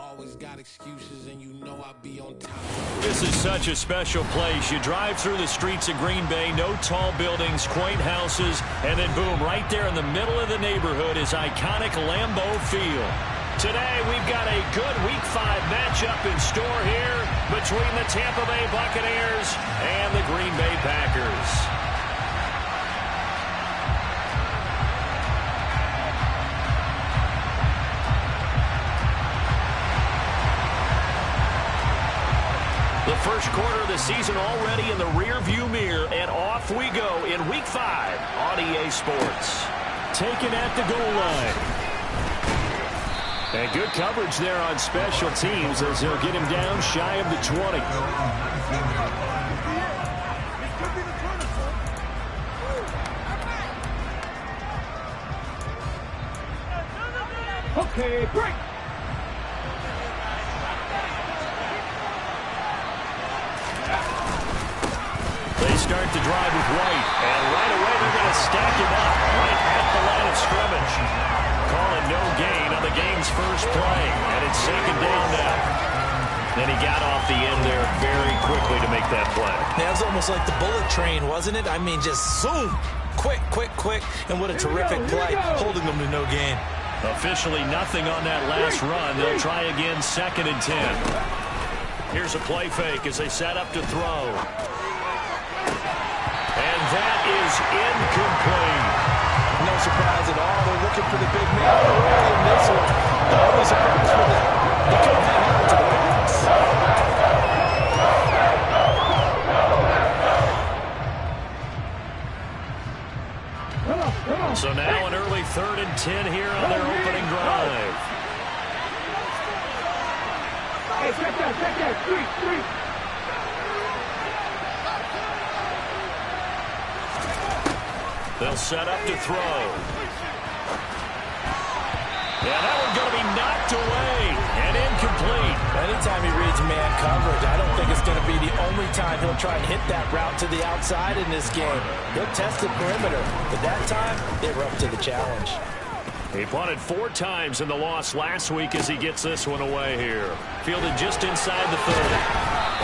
always got excuses, and you know I be on top. This is such a special place. You drive through the streets of Green Bay, no tall buildings, quaint houses, and then boom, right there in the middle of the neighborhood is iconic Lambeau Field. Today, we've got a good Week 5 matchup in store here between the Tampa Bay Buccaneers and the Green Bay Packers. The first quarter of the season already in the rear-view mirror, and off we go in Week 5 on EA Sports. Taken at the goal line. And good coverage there on special teams as they'll get him down shy of the 20. Okay, break. They start to drive with White, and right away they're going to stack him up right at the line of scrimmage. Calling no gain on the game's first play, and it's second down now. Then he got off the end there very quickly to make that play. That was almost like the bullet train, wasn't it? I mean, just zoom, quick, and what a terrific play, holding them to no gain. Officially nothing on that last run. They'll try again, 2nd and 10. Here's a play fake as they set up to throw. And that is incomplete. No surprise at all. They're looking for the big man early in this one. The only surprise for them, they couldn't hang on to the box. So now an early 3rd and 10 here on their opening drive. Hey, check that, three. They'll set up to throw. Yeah, that one's going to be knocked away and incomplete. Anytime he reads man coverage, I don't think it's going to be the only time he'll try and hit that route to the outside in this game. He'll test the perimeter, but that time they were up to the challenge. He punted 4 times in the loss last week as he gets this one away here. Fielded just inside the 30.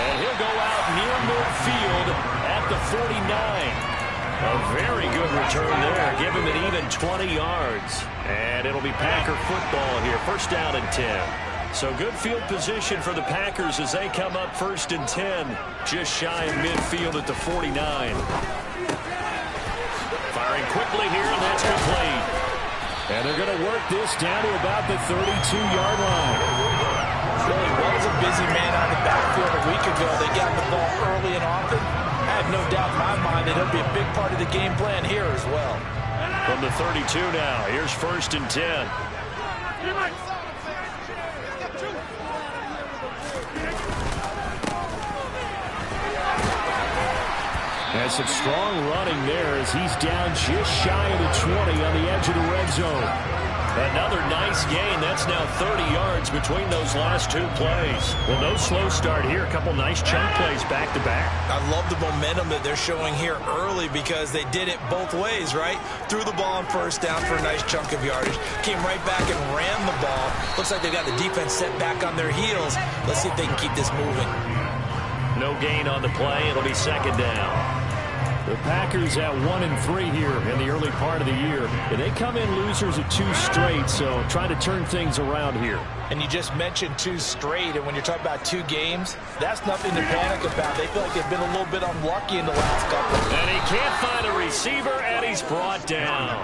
And he'll go out near midfield at the 49. A very good return there. Give him an even 20 yards. And it'll be Packer football here. 1st down and 10. So good field position for the Packers as they come up 1st and 10. Just shy of midfield at the 49. Firing quickly here, and that's complete. And they're going to work this down to about the 32-yard line. Really was a busy man on the backfield a week ago. They got the ball early and often. I have no doubt in my mind that it'll be a big part of the game plan here as well. From the 32 now, here's 1st and 10. Has some strong running there as he's down just shy of the 20 on the edge of the red zone. Another nice gain. That's now 30 yards between those last 2 plays. Well, no slow start here. A couple nice chunk plays back-to-back. I love the momentum that they're showing here early because they did it both ways, right? Threw the ball on 1st down for a nice chunk of yardage. Came right back and ran the ball. Looks like they've got the defense set back on their heels. Let's see if they can keep this moving. No gain on the play. It'll be 2nd down. The Packers at 1-3 here in the early part of the year. And they come in losers of 2 straight, so trying to turn things around here. And you just mentioned 2 straight, and when you're talking about 2 games, that's nothing to panic about. They feel like they've been a little bit unlucky in the last couple. And he can't find a receiver, and he's brought down.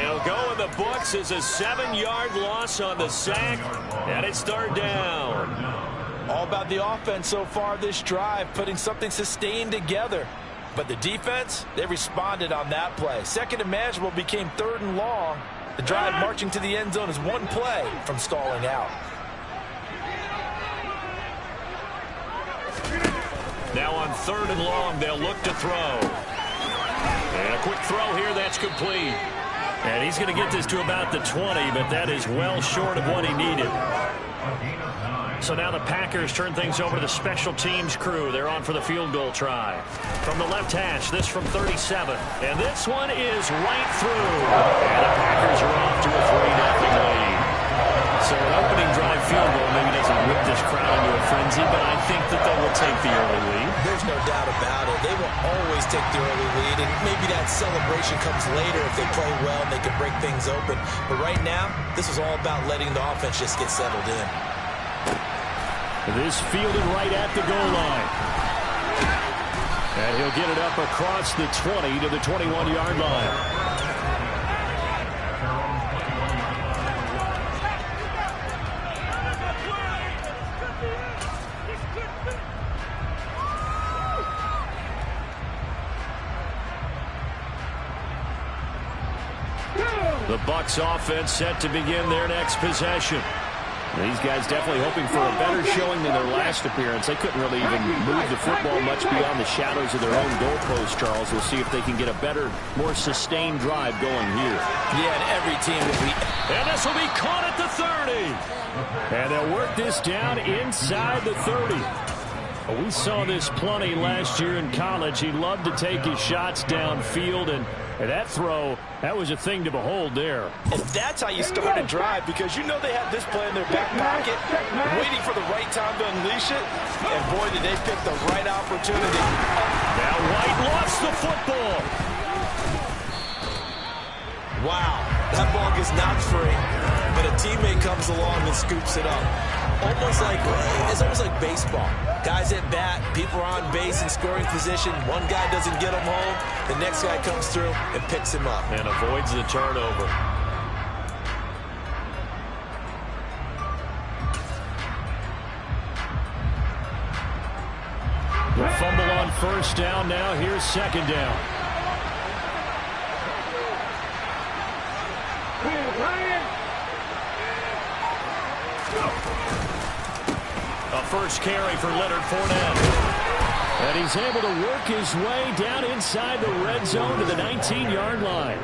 He'll go in the books as a 7-yard loss on the sack, and it's 3rd down. All about the offense so far this drive, putting something sustained together. But the defense, they responded on that play. 2nd and manageable became 3rd and long. The drive marching to the end zone is 1 play from stalling out. Now on 3rd and long, they'll look to throw. And a quick throw here, that's complete. And he's going to get this to about the 20, but that is well short of what he needed. So now the Packers turn things over to the special teams crew. They're on for the field goal try. From the left hash, this from 37. And this one is right through. And the Packers are off to a 3-0 lead. So an opening drive field goal Lindsey, but I think that they will take the early lead. There's no doubt about it. They will always take the early lead, and maybe that celebration comes later if they play well and they can break things open. But right now, this is all about letting the offense just get settled in. This fielded right at the goal line. And he'll get it up across the 20 to the 21-yard line. The Bucs offense set to begin their next possession. These guys definitely hoping for a better showing than their last appearance. They couldn't really even move the football much beyond the shadows of their own goalpost, Charles. We'll see if they can get a better, more sustained drive going here. Yeah, and every team will be... And this will be caught at the 30. And they'll work this down inside the 30. We saw this plenty last year in college. He loved to take his shots downfield, and that throw, that was a thing to behold there. And that's how you start a drive, because you know they have this play in their back pocket, waiting for the right time to unleash it. And boy, did they pick the right opportunity. Now White lost the football. Wow, that ball gets knocked free, but a teammate comes along and scoops it up. It's almost like baseball. Guys at bat, people are on base in scoring position. One guy doesn't get him home. The next guy comes through and picks him up. And avoids the turnover. The fumble on first down now. Here's second down. A first carry for Leonard Fournette. And he's able to work his way down inside the red zone to the 19-yard line.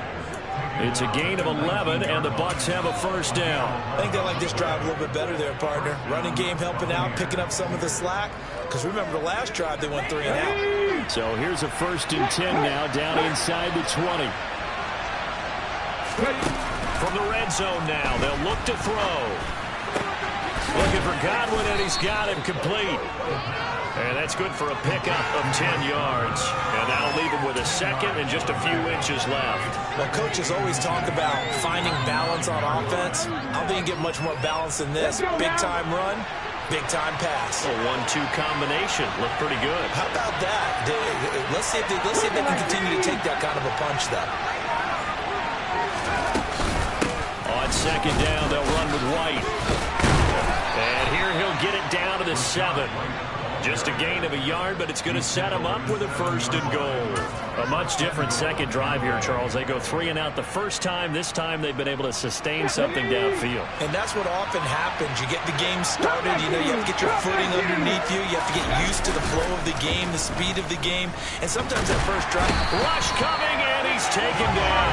It's a gain of 11, and the Bucs have a first down. I think they like this drive a little bit better there, partner. Running game helping out, picking up some of the slack. Because remember, the last drive, they went 3 and out. So here's a 1st and 10 now, down inside the 20. From the red zone now, they'll look to throw. Looking for Godwin, and he's got him complete. And that's good for a pickup of 10 yards. And that'll leave him with a second and just a few inches left. Well, coaches always talk about finding balance on offense. I don't think you get much more balance than this. Big-time run, big-time pass. A 1-2 combination. Looked pretty good. How about that? Let's see if they can continue to take that kind of a punch, though. On second down, they'll run with White. And here he'll get it down to the 7. Just a gain of a yard, but it's going to set him up with a 1st and goal. A much different second drive here, Charles. They go 3 and out the first time. This time they've been able to sustain something downfield. And that's what often happens. You get the game started. You know, you have to get your footing underneath you. You have to get used to the flow of the game, the speed of the game. And sometimes that first drive... Rush coming, and he's taken down.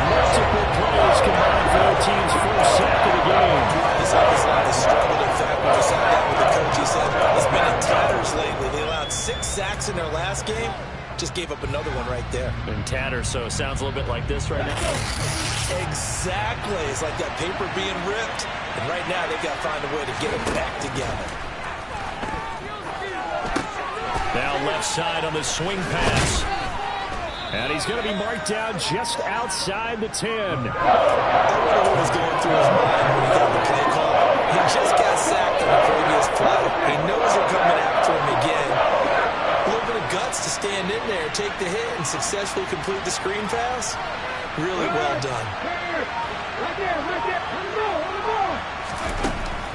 Multiple players combined for their team's first sack of the game. This offensive line has struggled. In fact, when we sat down with the coach, he said it's been in tatters lately. They allowed 6 sacks in their last game. Just gave up another one right there. In tatters, so it sounds a little bit like this right now. Exactly. It's like that paper being ripped. And right now, they've got to find a way to get it back together. Now left side on the swing pass. And he's going to be marked down just outside the 10. I wonder what was going through his mind when he got the play call. He just got sacked on the previous play. He knows they're coming after him again. A little bit of guts to stand in there, take the hit, and successfully complete the screen pass. Really well done.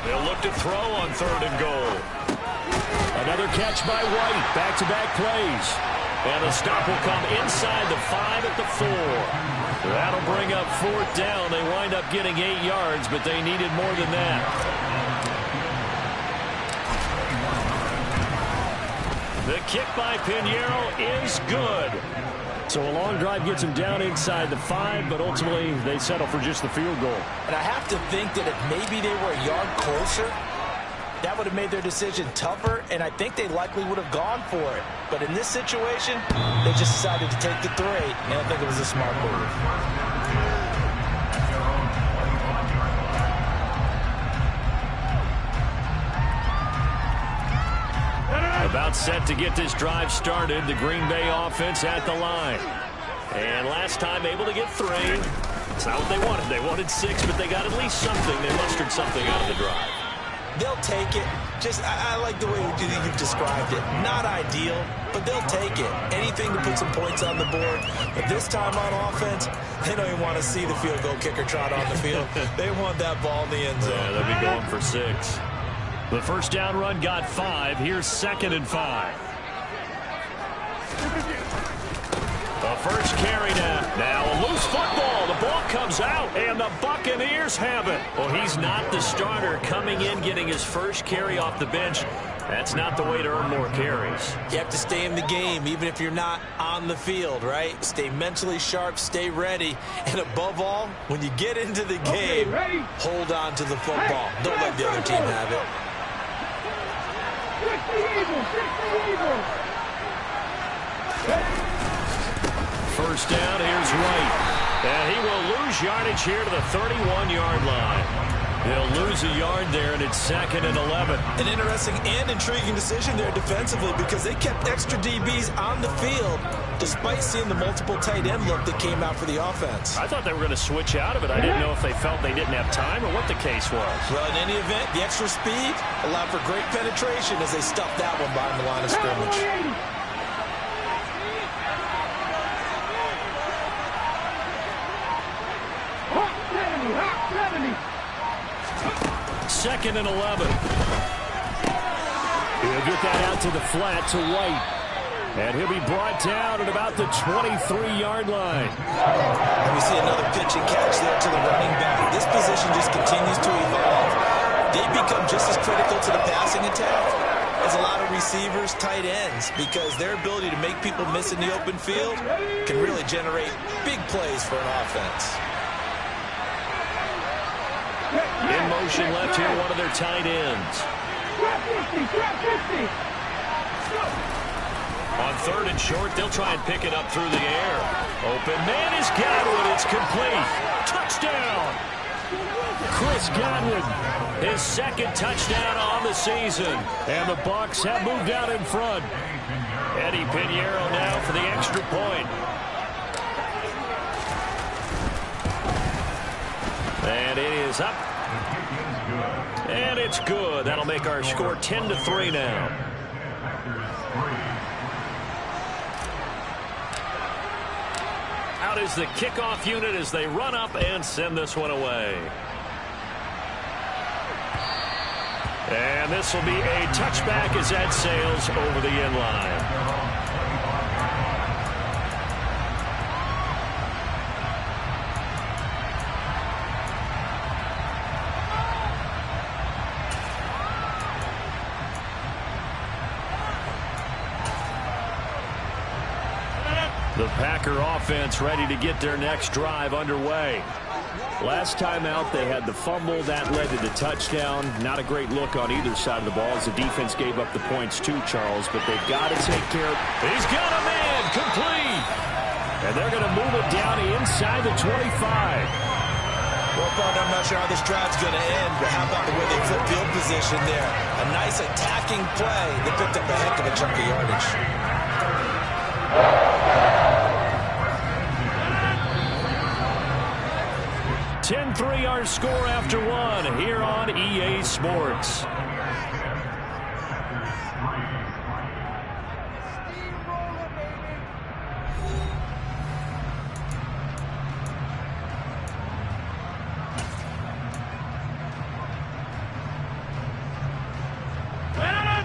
They'll look to throw on 3rd and goal. Another catch by White. Back-to-back plays. And the stop will come inside the 5 at the 4. That'll bring up 4th down. They wind up getting 8 yards, but they needed more than that. The kick by Pinheiro is good. So a long drive gets them down inside the 5, but ultimately they settle for just the field goal. And I have to think that if maybe they were a yard closer, that would have made their decision tougher, and I think they likely would have gone for it. But in this situation, they just decided to take the 3, and I think it was a smart move. About set to get this drive started. The Green Bay offense at the line. And last time able to get 3. It's not what they wanted. They wanted 6, but they got at least something. They mustered something out of the drive. They'll take it. I like the way you've described it. Not ideal, but they'll take it. Anything to put some points on the board. But this time on offense, they don't even want to see the field goal kicker trot on the field. They want that ball in the end zone. Yeah, they'll be going for 6. The first down run got 5. Here's 2nd and 5. The first carry now. Now a loose football. The ball comes out, and the Buccaneers have it. Well, he's not the starter coming in, getting his first carry off the bench. That's not the way to earn more carries. You have to stay in the game, even if you're not on the field, right? Stay mentally sharp, stay ready. And above all, when you get into the game, hold on to the football. Don't let the other team have it. First down, here's Wright. And he will lose yardage here to the 31-yard line. They'll lose a yard there, and it's 2nd and 11. An interesting and intriguing decision there defensively because they kept extra DBs on the field despite seeing the multiple tight end look that came out for the offense. I thought they were going to switch out of it. I didn't know if they felt they didn't have time or what the case was. Well, in any event, the extra speed allowed for great penetration as they stuffed that one behind the line of scrimmage. Second and 11. He'll get that out to the flat to White. And he'll be brought down at about the 23-yard line. And we see another pitch and catch there to the running back. This position just continues to evolve. They become just as critical to the passing attack as a lot of receivers, tight ends, because their ability to make people miss in the open field can really generate big plays for an offense. In motion left here, one of their tight ends. On 3rd and short, they'll try and pick it up through the air. Open man is Godwin. It's complete. Touchdown. Chris Godwin, his 2nd touchdown on the season. And the Bucs have moved out in front. Eddie Pinheiro now for the extra point. And it is up. And it's good. That'll make our score 10-3 now. Out is the kickoff unit as they run up and send this one away. And this will be a touchback as that sails over the end line. The Packer offense ready to get their next drive underway. Last time out, they had the fumble. That led to the touchdown. Not a great look on either side of the ball as the defense gave up the points too, Charles, but they've got to take care of it. He's got a man complete. And they're going to move it down inside the 25. Well, partner, I'm not sure how this drive's going to end, but how about the way they flip field position there? A nice attacking play. They picked up a heck of a chunk of yardage. 10-3 our score after 1 here on EA Sports.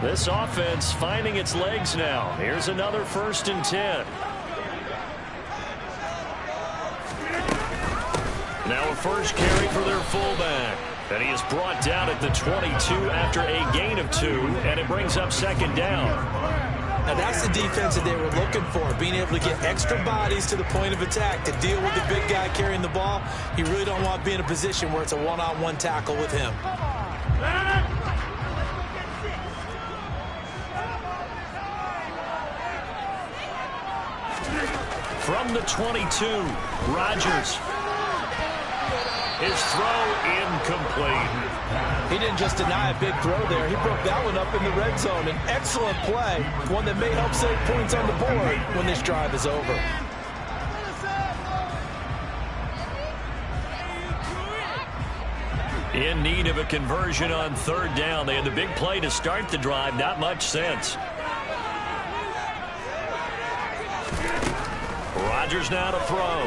This offense finding its legs now. Here's another 1st and 10. Now a first carry for their fullback. And he is brought down at the 22 after a gain of 2, and it brings up 2nd down. Now that's the defense that they were looking for, being able to get extra bodies to the point of attack to deal with the big guy carrying the ball. You really don't want to be in a position where it's a one-on-one tackle with him. From the 22, Rodgers. His throw incomplete. He didn't just deny a big throw there. He broke that one up in the red zone. An excellent play, one that may help save points on the board when this drive is over. In need of a conversion on third down. They had the big play to start the drive. Not much sense. Rodgers now to throw.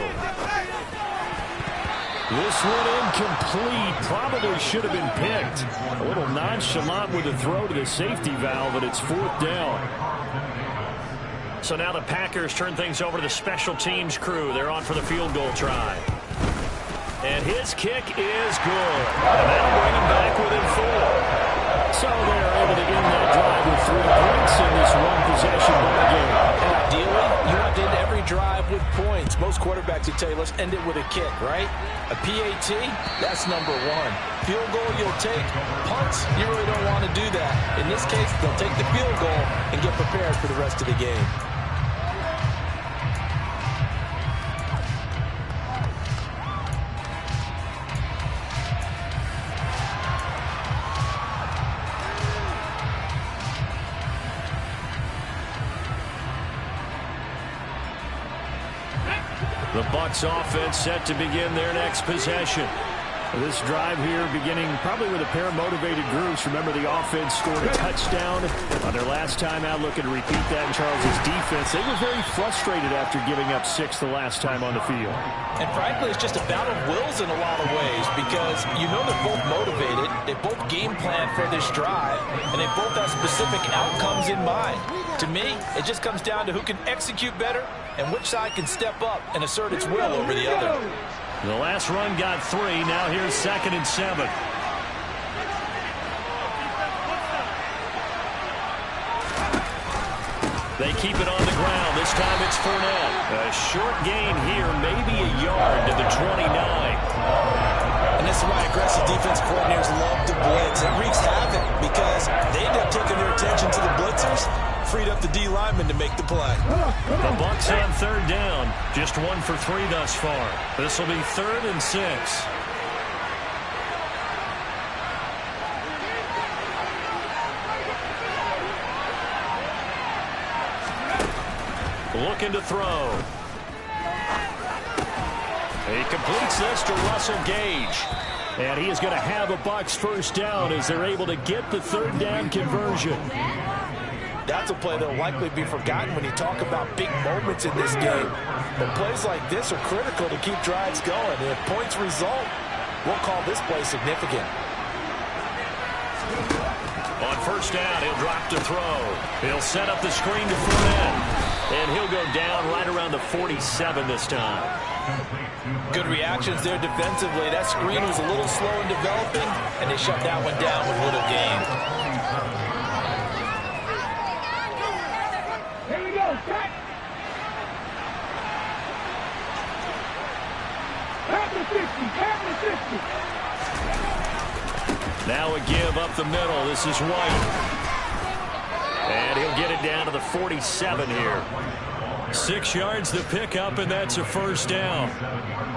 This one incomplete. Probably should have been picked. A little nonchalant with the throw to the safety valve, but it's fourth down. So now the Packers turn things over to the special teams crew. They're on for the field goal try. And his kick is good. And that'll bring him back within 4. So they're able to end that drive with 3 points in this one-possession ball game. And ideally, you want to end every drive with points. Most quarterbacks would tell you, let's end it with a kick, right? A PAT, that's number 1. Field goal, you'll take. Punts, you really don't want to do that. In this case, they'll take the field goal and get prepared for the rest of the game. The Bucs offense set to begin their next possession. This drive here beginning probably with a pair of motivated groups. Remember, the offense scored a touchdown on their last time out. Looking to repeat that in Charles's defense. They were very frustrated after giving up 6 the last time on the field. And frankly, it's just a battle of wills in a lot of ways because you know they're both motivated. They both game plan for this drive, and they both have specific outcomes in mind. To me, it just comes down to who can execute better and which side can step up and assert its will over the other. The last run got 3. Now here's 2nd and 7. They keep it on the ground. This time it's Fournette. A short gain here, maybe a yard to the 29. And this is why aggressive defense coordinators love to blitz. It wreaks havoc because they end up taking their attention to the blitzers, freed up the D lineman to make the play. The Bucs on third down. Just 1 for 3 thus far. This will be 3rd and 6. Looking to throw. He completes this to Russell Gage. And he is going to have a Bucs first down as they're able to get the third down conversion. That's a play that will likely be forgotten when you talk about big moments in this game. But plays like this are critical to keep drives going. And if points result, we'll call this play significant. On first down, he'll drop to throw. He'll set up the screen to Fournette. And he'll go down right around the 47 this time. Good reactions there defensively. That screen was a little slow in developing, and they shut that one down with little gain. Here we go, cut! Half the 50, Now a give up the middle. This is White. And he'll get it down to the 47 here. 6 yards to pick up, and that's a first down.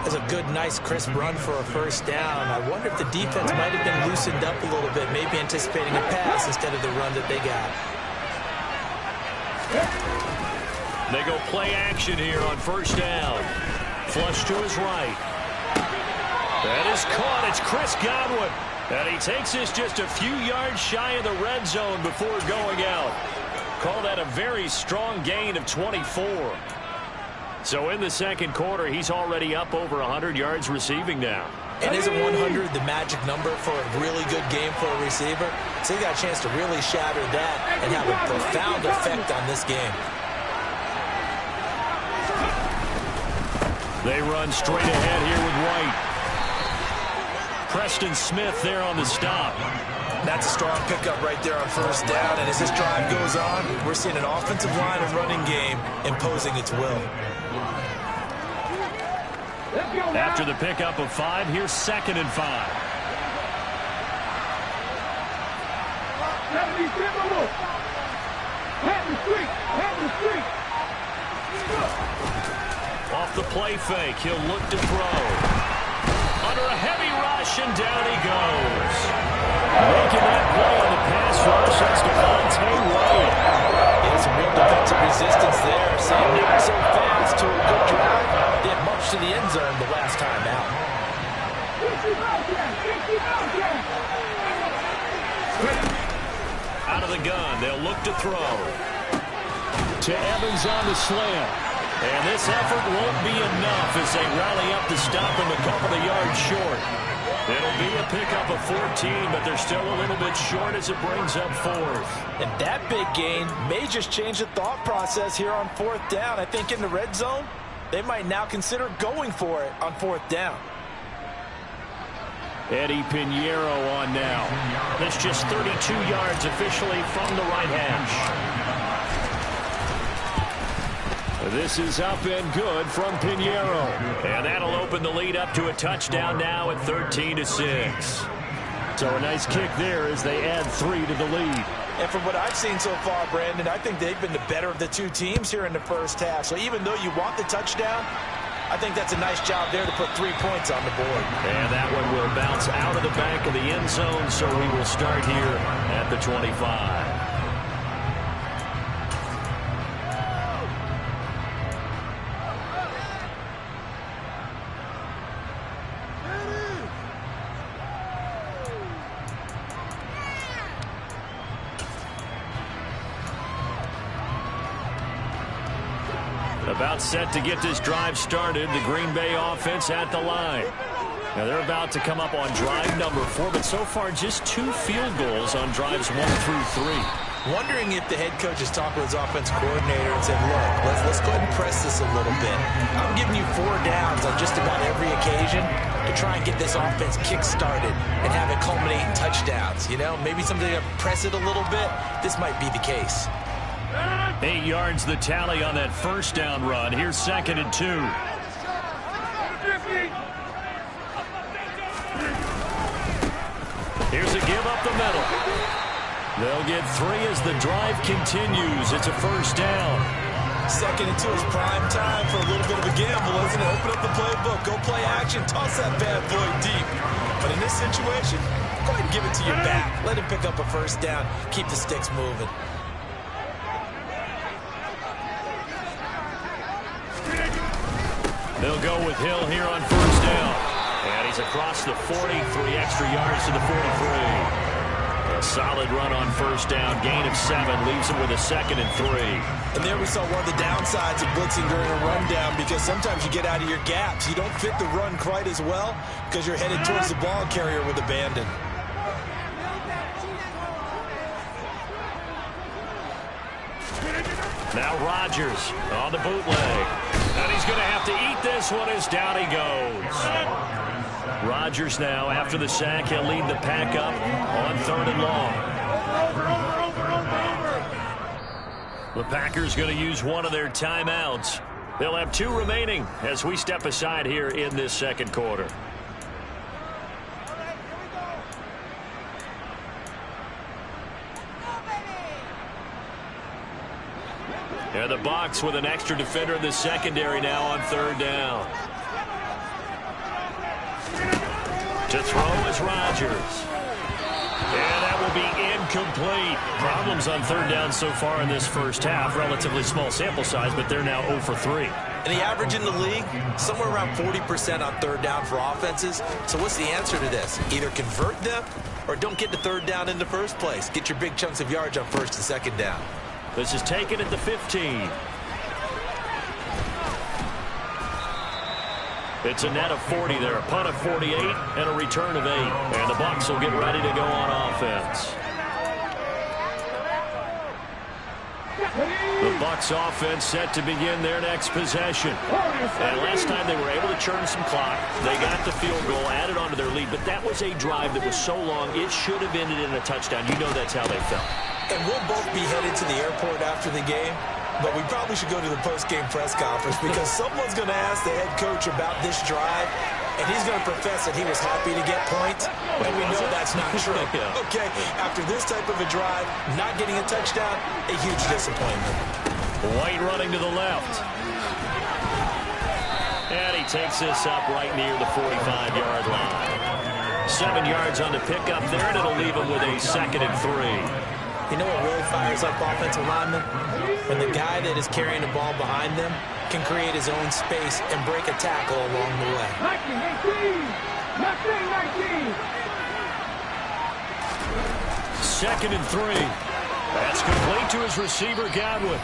That's a good, nice, crisp run for a first down. I wonder if the defense might have been loosened up a little bit, maybe anticipating a pass instead of the run that they got. They go play action here on first down. Flush to his right. That is caught. It's Chris Godwin. And he takes this just a few yards shy of the red zone before going out. Call that a very strong gain of 24. So in the second quarter, he's already up over 100 yards receiving now. And isn't 100 the magic number for a really good game for a receiver? So he got a chance to really shatter that and have a profound effect on this game. They run straight ahead here with White. Preston Smith there on the stop. That's a strong pickup right there on first down. And as this drive goes on, we're seeing an offensive line and running game imposing its will. After the pickup of 5, here's 2nd and 5. Off the play fake, he'll look to throw. Under a heavy rush, and down he goes. end zone the last time out. Out of the gun, they'll look to throw. To Evans on the slant. And this effort won't be enough as they rally up to stop him a couple of yards short. It'll be a pickup of 14, but they're still a little bit short as it brings up fourth. And that big gain may just change the thought process here on fourth down. I think in the red zone, they might now consider going for it on fourth down. Eddie Pinheiro on now. That's just 32 yards officially from the right hash. This is up and good from Pinheiro. And that'll open the lead up to a touchdown now at 13-6. So a nice kick there as they add 3 to the lead. And from what I've seen so far, Brandon, I think they've been the better of the two teams here in the first half. So even though you want the touchdown, I think that's a nice job there to put 3 points on the board. And that one will bounce out of the back of the end zone, so we will start here at the 25. About set to get this drive started. The Green Bay offense at the line. Now they're about to come up on drive number 4, but so far just 2 field goals on drives 1 through 3. Wondering if the head coach has talked with his offense coordinator and said, look, let's go ahead and press this a little bit. I'm giving you 4 downs on just about every occasion to try and get this offense kick-started and have it culminate in touchdowns. You know, maybe something to press it a little bit. This might be the case. 8 yards the tally on that first down run. Here's 2nd and 2. Here's a give up the middle. They'll get 3 as the drive continues. It's a first down. 2nd and 2 is prime time for a little bit of a gamble, isn't it? Open up the playbook, go play action, toss that bad boy deep. But in this situation, go ahead and give it to your back. Let him pick up a first down. Keep the sticks moving. They'll go with Hill here on first down. And he's across the 40, 3 extra yards to the 43. A solid run on first down. Gain of 7 leaves him with a 2nd and 3. And there we saw one of the downsides of blitzing during a rundown, because sometimes you get out of your gaps. You don't fit the run quite as well because you're headed towards the ball carrier with abandon. Now Rodgers on the bootleg. And he's going to have to eat this one as down he goes. Rodgers now, after the sack, he'll lead the pack up on 3rd and long. The Packers going to use one of their timeouts. They'll have 2 remaining as we step aside here in this second quarter. And the Bucs with an extra defender in the secondary now on 3rd down. To throw is Rodgers. And that will be incomplete. Problems on 3rd down so far in this first half. Relatively small sample size, but they're now 0 for 3. And the average in the league, somewhere around 40% on 3rd down for offenses. So what's the answer to this? Either convert them or don't get to 3rd down in the first place. Get your big chunks of yards on 1st and 2nd down. This is taken at the 15. It's a net of 40 there, a punt of 48, and a return of 8. And the Bucs will get ready to go on offense. The Bucs offense set to begin their next possession. And last time they were able to churn some clock. They got the field goal, added on to their lead, but that was a drive that was so long it should have ended in a touchdown. You know that's how they felt. And we'll both be headed to the airport after the game, but we probably should go to the post-game press conference because someone's going to ask the head coach about this drive, and he's going to profess that he was happy to get points, and we know that's not true. Okay, after this type of a drive, not getting a touchdown, a huge disappointment. White running to the left. And he takes this up right near the 45-yard line. 7 yards on the pickup there, and it'll leave him with a 2nd and 3. You know what really fires up offensive linemen? When the guy that is carrying the ball behind them can create his own space and break a tackle along the way. 19. 2nd and 3. That's complete to his receiver, Godwin.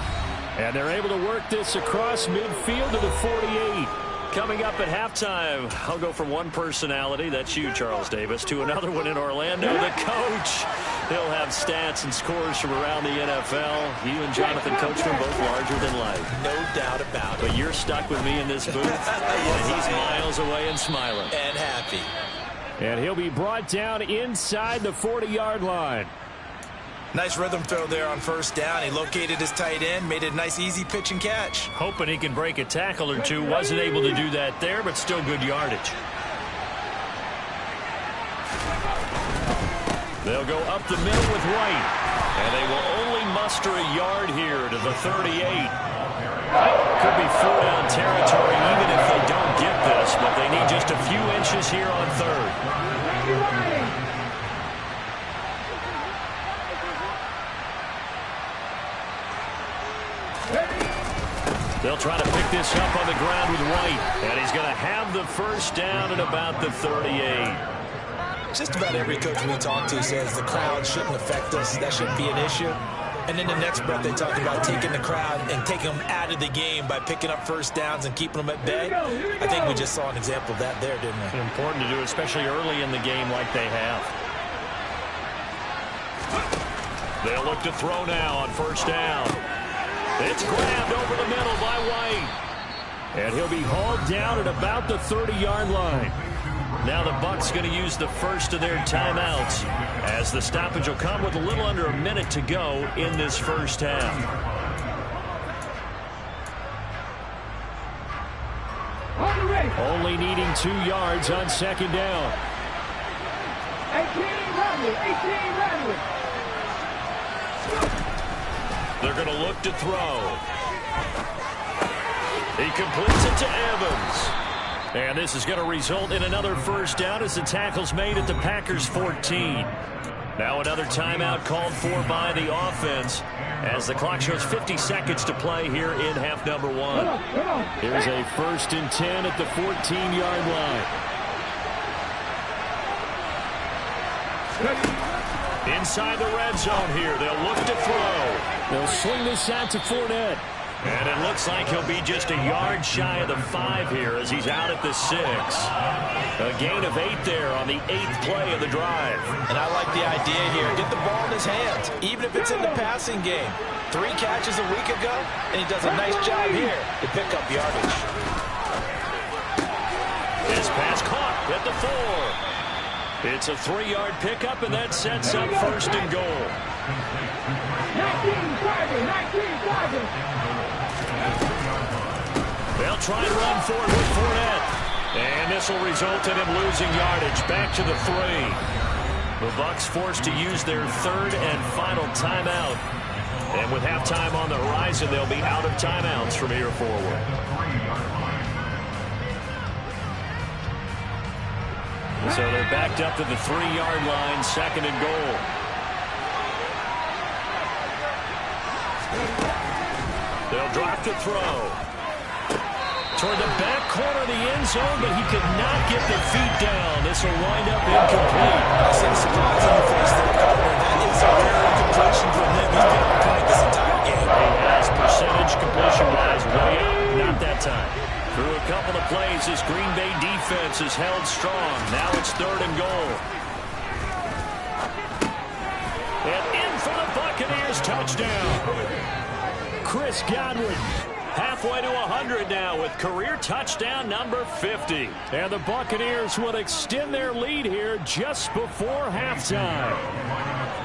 And they're able to work this across midfield to the 48. Coming up at halftime, I'll go from one personality, that's you, Charles Davis, to another one in Orlando, the coach. He'll have stats and scores from around the NFL. You and Jonathan Coachman both larger than life. No doubt about it. But you're stuck with me in this booth, and he's miles away and smiling. And happy. And he'll be brought down inside the 40-yard line. Nice rhythm throw there on 1st down. He located his tight end, made it a nice easy pitch and catch. Hoping he can break a tackle or two. Wasn't able to do that there, but still good yardage. They'll go up the middle with White. And they will only muster a yard here to the 38. Could be 4-down territory even if they don't get this, but they need just a few inches here on 3rd. They'll try to pick this up on the ground with White. And he's going to have the 1st down at about the 38. Just about every coach we talk to says the crowd shouldn't affect us. That shouldn't be an issue. And in the next breath, they talk about taking the crowd and taking them out of the game by picking up 1st downs and keeping them at bay. I think we just saw an example of that there, didn't we? Important to do, especially early in the game like they have. They'll look to throw now on 1st down. It's grabbed over the middle by White. And he'll be hauled down at about the 30-yard line. Now the Bucs going to use the first of their timeouts as the stoppage will come with a little under a minute to go in this 1st half. Only needing 2 yards on 2nd down. 18 They're going to look to throw. He completes it to Evans. And this is going to result in another 1st down as the tackle's made at the Packers' 14. Now another timeout called for by the offense as the clock shows 50 seconds to play here in half number 1. Here's a 1st and 10 at the 14-yard line. Inside the red zone here. They'll look to throw. They'll swing this out to Fournette. And it looks like he'll be just a yard shy of the 5 here as he's out at the 6. A gain of 8 there on the 8th play of the drive. And I like the idea here. Get the ball in his hands, even if it's in the passing game. 3 catches a week ago, and he does a nice job here to pick up yardage. This pass caught at the 4. It's a 3-yard pickup, and that sets up 1st and goal. 19. They'll try and run for it with Fournette. And this will result in him losing yardage back to the 3. The Bucs forced to use their 3rd and final timeout. And with halftime on the horizon, they'll be out of timeouts from here forward. So they're backed up to the 3-yard line, 2nd and goal. They'll drop to throw. Toward the back corner of the end zone, but he could not get the feet down. This will wind up incomplete. I see a surprise on the face there, Connor. That is a rare completion from him. He's been on point this entire game. He has percentage completion-wise way up. Not that time. Through a couple of plays, this Green Bay defense is held strong. Now it's 3rd and goal. And in for the Buccaneers touchdown. Chris Godwin. Halfway to 100 now with career touchdown number 50. And the Buccaneers will extend their lead here just before halftime.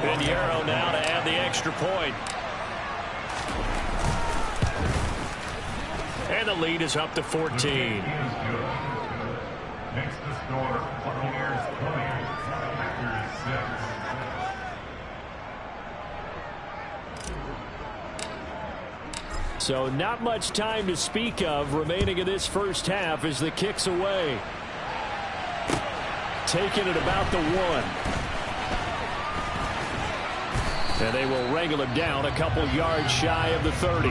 Pinheiro now to add the extra point. And the lead is up to 14. Next to score, Buccaneers 20, Packers 6. So not much time to speak of remaining in this 1st half as the kick's away. Taken at about the 1. And they will wrangle him down a couple yards shy of the 30.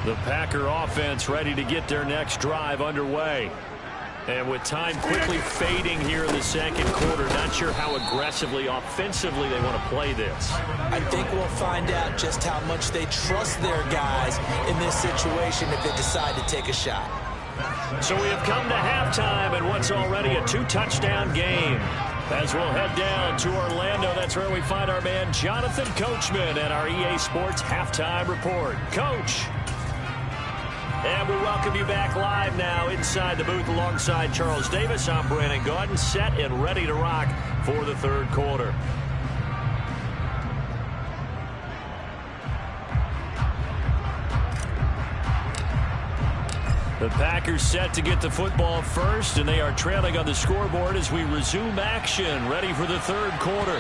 The Packer offense ready to get their next drive underway. And with time quickly fading here in the second quarter, not sure how aggressively, offensively they want to play this. I think we'll find out just how much they trust their guys in this situation if they decide to take a shot. So we have come to halftime in what's already a 2-touchdown game. As we'll head down to Orlando, that's where we find our man Jonathan Coachman at our EA Sports Halftime Report. Coach. And we welcome you back live now inside the booth alongside Charles Davis. I'm Brandon Gaudin, set and ready to rock for the third quarter. The Packers set to get the football first, and they are trailing on the scoreboard as we resume action, ready for the third quarter.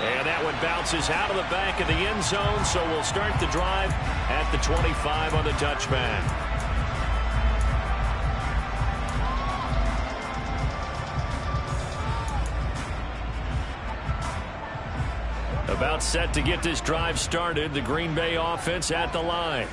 And that one bounces out of the back of the end zone, so we'll start the drive at the 25 on the touchback. About set to get this drive started, the Green Bay offense at the line.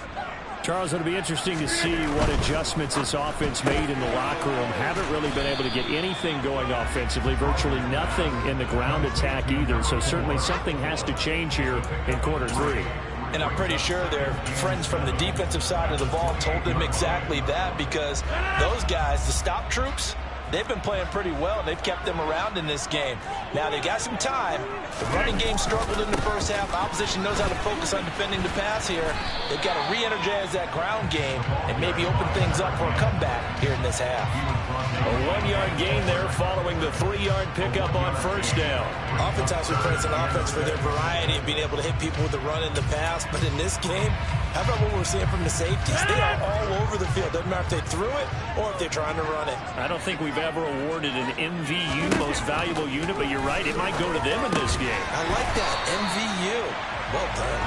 Charles, it'll be interesting to see what adjustments this offense made in the locker room. Haven't really been able to get anything going offensively, virtually nothing in the ground attack either. So certainly something has to change here in quarter three. And I'm pretty sure their friends from the defensive side of the ball told them exactly that, because those guys, the stop troops, they've been playing pretty well. They've kept them around in this game. Now, they got some time. The running game struggled in the first half. Opposition knows how to focus on defending the pass here. They've got to re-energize that ground game and maybe open things up for a comeback here in this half. A 1-yard gain there following the 3-yard pickup on first down. Oftentimes we praise an offense for their variety of being able to hit people with the run and the pass. But in this game, how about what we're seeing from the safeties? They are all over the field. Doesn't matter if they threw it or if they're trying to run it. I don't think we've ever awarded an MVU, most valuable unit, but you're right, it might go to them in this game. I like that, MVU. Well done.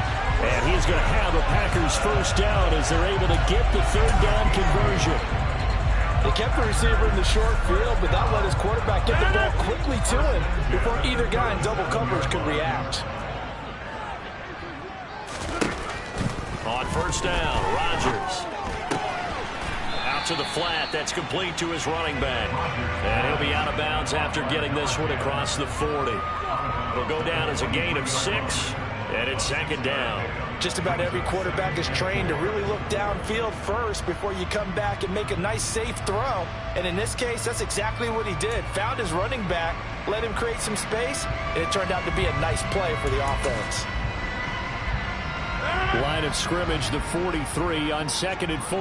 And he's going to have a Packers first down as they're able to get the third down conversion. They kept the receiver in the short field, but that let his quarterback get the ball quickly to him before either guy in double coverage could react. On first down, Rodgers. Out to the flat. That's complete to his running back. And he'll be out of bounds after getting this one across the 40. It'll go down as a gain of 6, and it's second down. Just about every quarterback is trained to really look downfield first before you come back and make a nice, safe throw. And in this case, that's exactly what he did. Found his running back, let him create some space, and it turned out to be a nice play for the offense. Line of scrimmage, the 43 on 2nd and 4.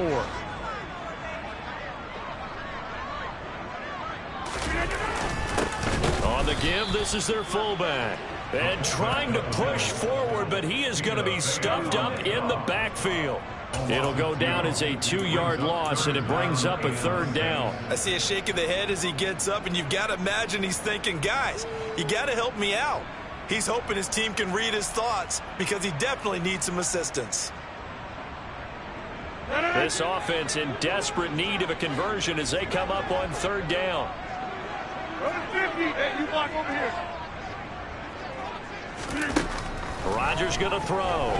On the give, this is their fullback. And trying to push forward, but he is going to be stuffed up in the backfield. It'll go down as a 2-yard loss, and it brings up a third down. I see a shake of the head as he gets up, and you've got to imagine he's thinking, guys, you got to help me out. He's hoping his team can read his thoughts because he definitely needs some assistance. This offense in desperate need of a conversion as they come up on third down. Hey, you block over here. Rodgers going to throw.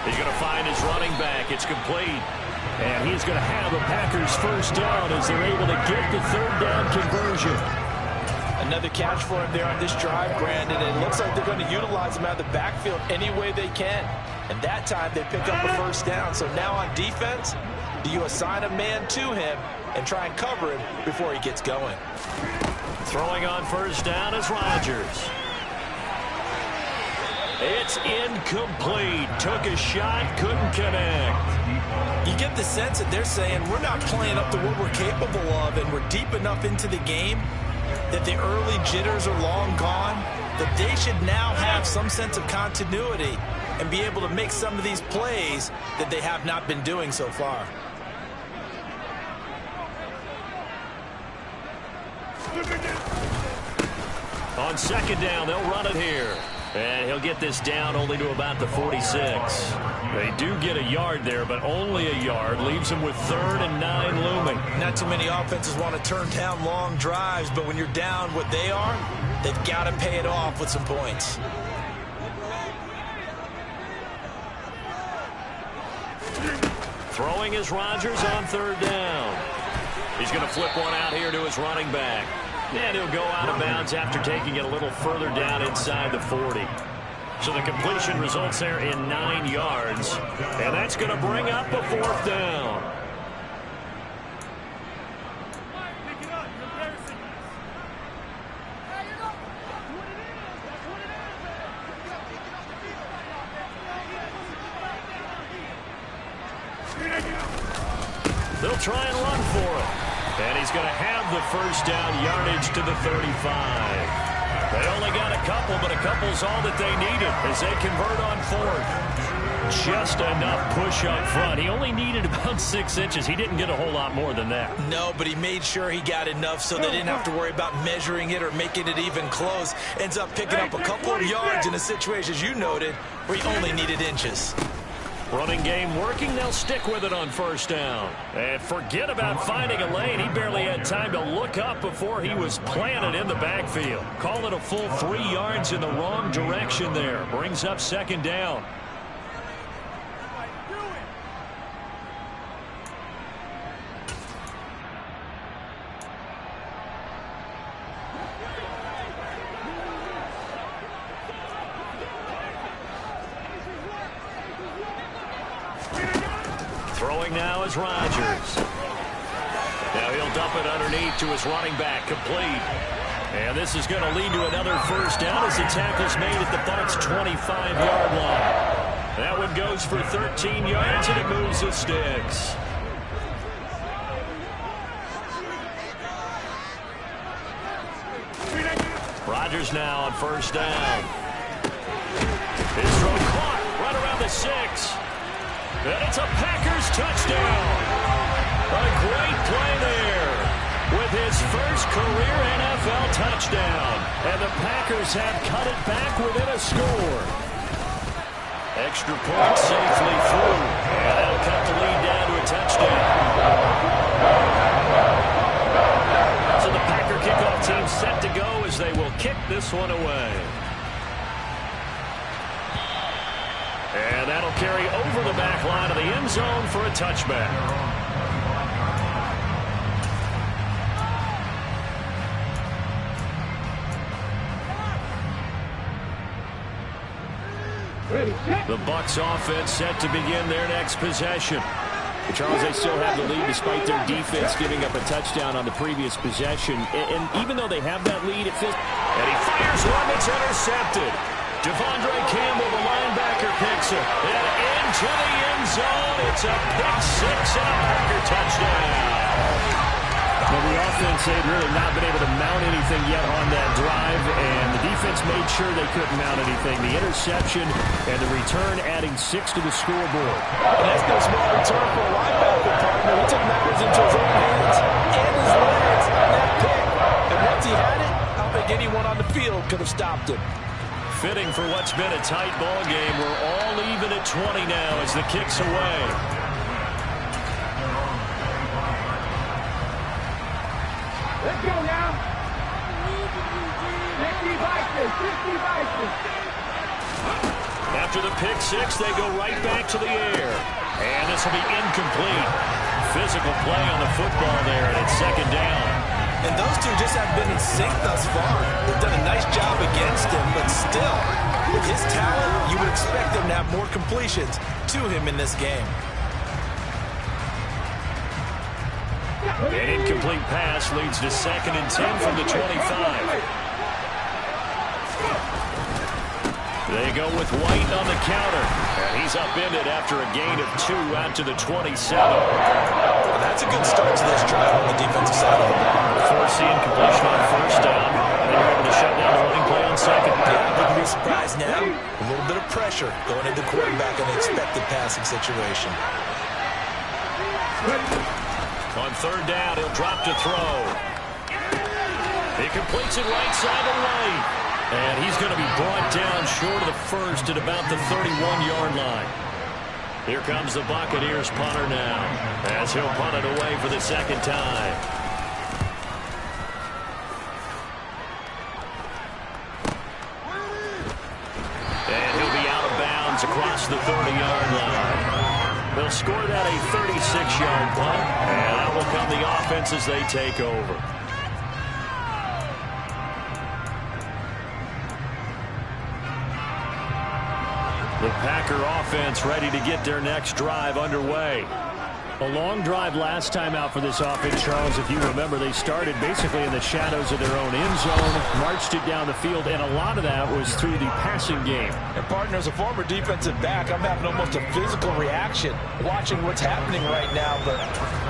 He's going to find his running back. It's complete. And he's going to have a Packers first down as they're able to get the third down conversion. Another catch for him there on this drive, Brandon. And it looks like they're going to utilize him out of the backfield any way they can. And that time they pick up a first down. So now on defense, do you assign a man to him and try and cover him before he gets going? Throwing on first down is Rodgers. It's incomplete. Took a shot, couldn't connect. You get the sense that they're saying we're not playing up to what we're capable of, and we're deep enough into the game that the early jitters are long gone, that they should now have some sense of continuity and be able to make some of these plays that they have not been doing so far. On second down, they'll run it here. And he'll get this down only to about the 46. They do get a yard there, but only a yard. Leaves them with 3rd and 9 looming. Not too many offenses want to turn down long drives, but when you're down what they are, they've got to pay it off with some points. Throwing is Rodgers on 3rd down. He's going to flip one out here to his running back. And he'll go out of bounds after taking it a little further down inside the 40. So the completion results there in 9 yards. And that's going to bring up a 4th down. They'll try and run for it. And he's going to have the 1st down yardage to the 35. They only got a couple, but a couple's all that they needed as they convert on 4th. Just enough push up front. He only needed about 6 inches. He didn't get a whole lot more than that. No, but he made sure he got enough so they didn't have to worry about measuring it or making it even close. Ends up picking up a couple of yards in a situation, as you noted, where he only needed inches. Running game working. They'll stick with it on 1st down. And forget about finding a lane. He barely had time to look up before he was planted in the backfield. Call it a full 3 yards in the wrong direction there. Brings up 2nd down. Throwing now is Rodgers. Now he'll dump it underneath to his running back, complete. And this is going to lead to another 1st down as the tackle's made at the Bucs' 25-yard line. That one goes for 13 yards, and it moves the sticks. Rodgers now on 1st down. His throw caught right around the 6. And it's a Packers touchdown. A great play there with his first career NFL touchdown. And the Packers have cut it back within a score. Extra point safely through. And that'll cut the lead down to a touchdown. So the Packer kickoff team set to go as they will kick this one away. And that'll carry over the back line of the end zone for a touchback. The Bucs offense set to begin their next possession. Charles, they still have the lead despite their defense giving up a touchdown on the previous possession. And even though they have that lead, it feels... And he fires one that's intercepted. Devondre Campbell, the linebacker, picks it. And into the end zone. It's a pick 6 and a Packer touchdown. Well, the offense had really not been able to mount anything yet on that drive, and the defense made sure they couldn't mount anything. The interception and the return adding 6 to the scoreboard. And that's no small return for a linebacker, partner. He took matters into his own hands and his legs on that pick. And once he had it, I don't think anyone on the field could have stopped him. Fitting for what's been a tight ball game. We're all even at 20 now as the kick's away. Let's go now. 50 Vikings, 50 Vikings. After the pick 6, they go right back to the air. And this will be incomplete. Physical play on the football there, and it's 2nd down. And those two just have been in sync thus far. They've done a nice job against him, but still, with his talent, you would expect him to have more completions to him in this game. An incomplete pass leads to 2nd and 10 from the 25. They go with White on the counter. And he's upended after a gain of 2 out to the 27. Well, that's a good start to this drive on the defensive side of the ball. Force the incompletion on 1st down. And they're able to shut down the running play on 2nd. Yeah, wouldn't be surprised now. A little bit of pressure going into the quarterback in an expected passing situation. On 3rd down, he'll drop to throw. He completes it right side to right. And he's going to be brought down short of the first at about the 31-yard line. Here comes the Buccaneers punter now, as he'll punt it away for the second time. And he'll be out of bounds across the 30-yard line. They'll score that a 36-yard punt, and out will come the offense as they take over. The Packer offense ready to get their next drive underway. A long drive last time out for this offense, Charles. If you remember, they started basically in the shadows of their own end zone, marched it down the field, and a lot of that was through the passing game. And partner, as a former defensive back, I'm having almost a physical reaction watching what's happening right now. But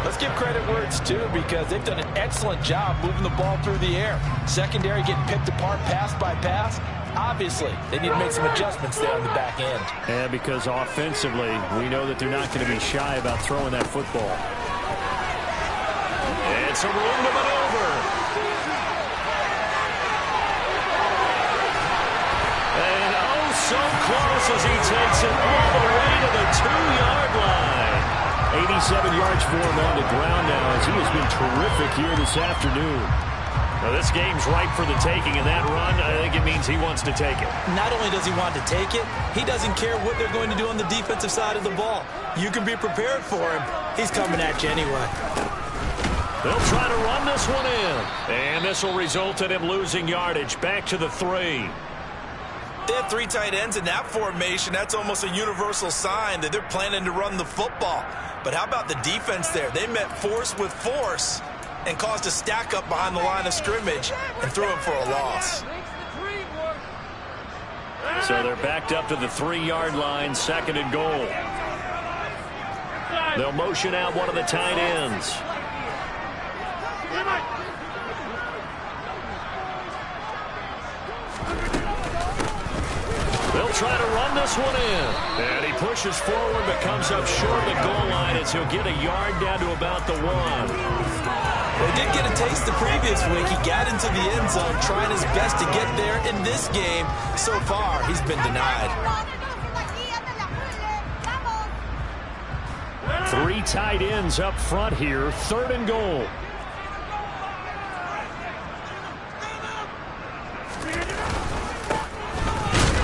let's give credit where it's due, because they've done an excellent job moving the ball through the air. Secondary getting picked apart pass by pass. Obviously, they need to make some adjustments there on the back end. And because offensively, we know that they're not going to be shy about throwing that football. It's a room to maneuver. And oh, so close as he takes it all the way to the 2-yard line. 87 yards for him on the ground now, as he has been terrific here this afternoon. Now, this game's ripe for the taking, and that run, I think it means he wants to take it. Not only does he want to take it, he doesn't care what they're going to do on the defensive side of the ball. You can be prepared for him. He's coming at you anyway. They'll try to run this one in, and this will result in him losing yardage back to the 3. They have 3 tight ends in that formation. That's almost a universal sign that they're planning to run the football. But how about the defense there? They met force with force and caused a stack up behind the line of scrimmage and threw him for a loss. So they're backed up to the 3-yard line, 2nd and goal. They'll motion out one of the tight ends. They'll try to run this one in. And he pushes forward but comes up short of the goal line as he'll get a yard down to about the 1. Well, he did get a taste the previous week. He got into the end zone trying his best to get there. In this game, so far, he's been denied. 3 tight ends up front here, 3rd and goal.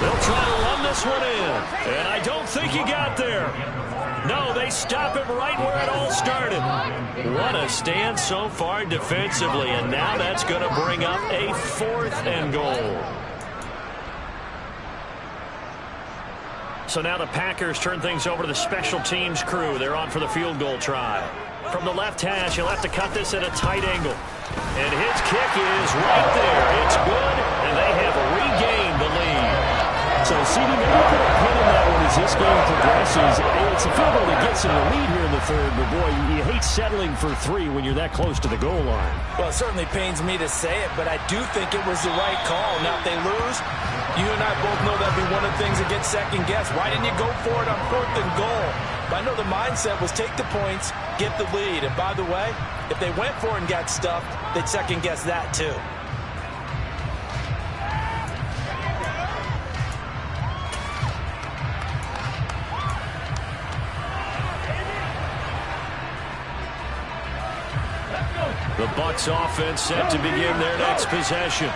They'll try to run this one in. And I don't think he got there. No, they stop him right where it all started. What a stand so far defensively, and now that's going to bring up a 4th and goal. So now the Packers turn things over to the special teams crew. They're on for the field goal try. From the left hash, he'll have to cut this at a tight angle. And his kick is right there. It's good, and they have regained the lead. So, CD, maybe put a pin in that one as this game progresses. It's a field goal that gets in the lead here in the 3rd, but boy, you hate settling for 3 when you're that close to the goal line. Well, it certainly pains me to say it, but I do think it was the right call. Now, if they lose, you and I both know that'd be one of the things that gets second-guessed. Why didn't you go for it on 4th and goal? But I know the mindset was take the points, get the lead. And by the way, if they went for it and got stuffed, they'd second-guess that too. The Bucs offense set to begin their next possession.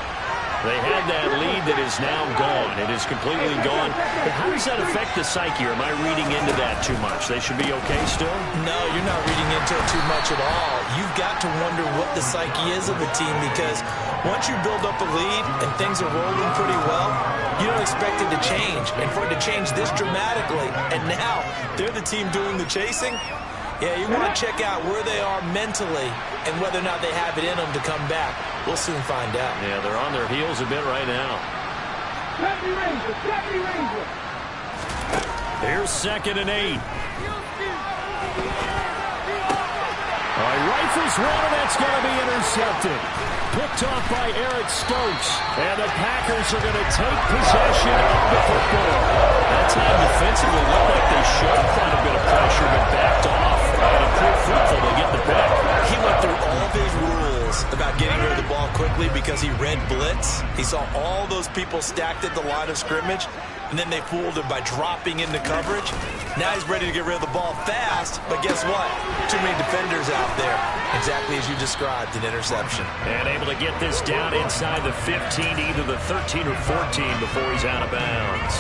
They had that lead that is now gone. It is completely gone. But how does that affect the psyche? Or am I reading into that too much? They should be okay still? No, you're not reading into it too much at all. You've got to wonder what the psyche is of the team, because once you build up a lead and things are rolling pretty well, you don't expect it to change. And for it to change this dramatically, and now they're the team doing the chasing, yeah, you want to check out where they are mentally and whether or not they have it in them to come back. We'll soon find out. Yeah, they're on their heels a bit right now. Here's 2nd and 8. Rifles one, and that's going to be intercepted. Picked off by Eric Stokes. And the Packers are going to take possession of the football. That time defensively looked like they showed quite a bit of pressure, but backed off. And it proved fruitful to get the pick. He went through all of his rules about getting rid of the ball quickly because he read blitz. He saw all those people stacked at the line of scrimmage, and then they fooled him by dropping into coverage. Now he's ready to get rid of the ball fast, but guess what? Too many defenders out there. Exactly as you described, an interception. And able to get this down inside the 15, either the 13 or 14 before he's out of bounds.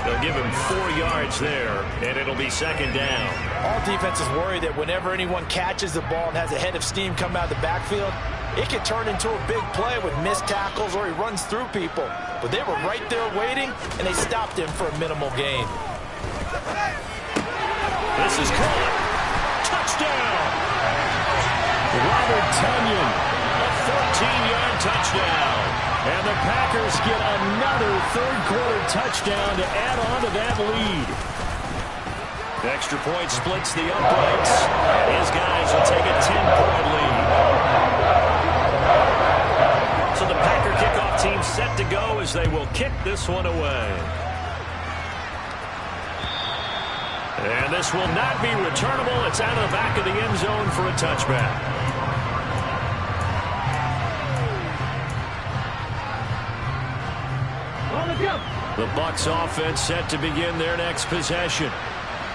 They'll give him 4 yards there, and it'll be second down. All defenses worry that whenever anyone catches the ball and has a head of steam come out of the backfield, it can turn into a big play with missed tackles or he runs through people. But they were right there waiting, and they stopped him for a minimal gain. This is caught. Touchdown! Robert Tonyan. A 14-yard touchdown. And the Packers get another third-quarter touchdown to add on to that lead. The extra point splits the uprights. His guys will take a 10-point lead. So the Packer kickoff team set to go as they will kick this one away. And this will not be returnable. It's out of the back of the end zone for a touchback. The Bucs offense set to begin their next possession.